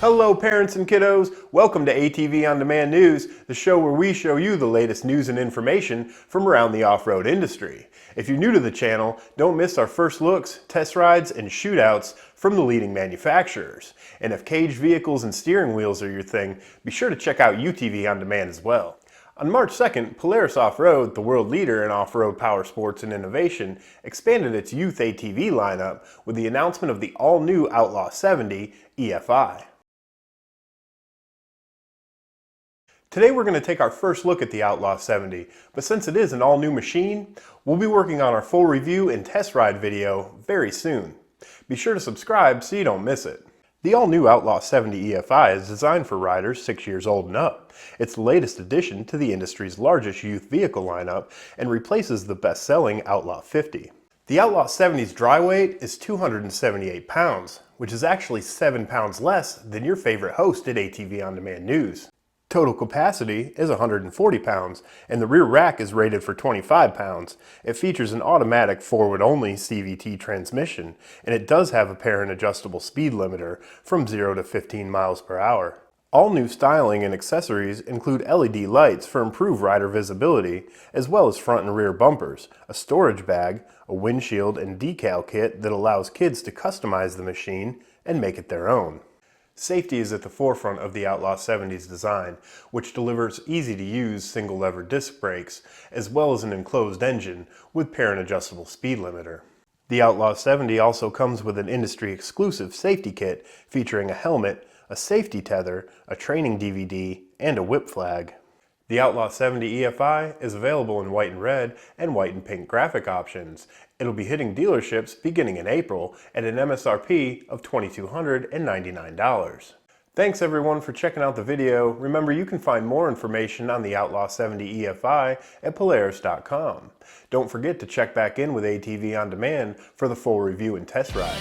Hello parents and kiddos, welcome to ATV On Demand News, the show where we show you the latest news and information from around the off-road industry. If you're new to the channel, don't miss our first looks, test rides, and shootouts from the leading manufacturers. And if caged vehicles and steering wheels are your thing, be sure to check out UTV On Demand as well. On March 2nd, Polaris Off-Road, the world leader in off-road power sports and innovation, expanded its youth ATV lineup with the announcement of the all-new Outlaw 70 EFI. Today we're going to take our first look at the Outlaw 70, but since it is an all-new machine, we'll be working on our full review and test ride video very soon. Be sure to subscribe so you don't miss it. The all-new Outlaw 70 EFI is designed for riders 6 years old and up. It's the latest addition to the industry's largest youth vehicle lineup and replaces the best-selling Outlaw 50. The Outlaw 70's dry weight is 278 pounds, which is actually 7 pounds less than your favorite host at ATV On Demand News. Total capacity is 140 pounds, and the rear rack is rated for 25 pounds. It features an automatic forward-only CVT transmission, and it does have a parent adjustable speed limiter from 0 to 15 miles per hour. All new styling and accessories include LED lights for improved rider visibility, as well as front and rear bumpers, a storage bag, a windshield and decal kit that allows kids to customize the machine and make it their own. Safety is at the forefront of the Outlaw 70's design, which delivers easy-to-use single-lever disc brakes, as well as an enclosed engine with parent-adjustable speed limiter. The Outlaw 70 also comes with an industry-exclusive safety kit featuring a helmet, a safety tether, a training DVD, and a whip flag. The Outlaw 70 EFI is available in white and red and white and pink graphic options. It'll be hitting dealerships beginning in April at an MSRP of $2,299. Thanks everyone for checking out the video. Remember, you can find more information on the Outlaw 70 EFI at Polaris.com. Don't forget to check back in with ATV On Demand for the full review and test ride.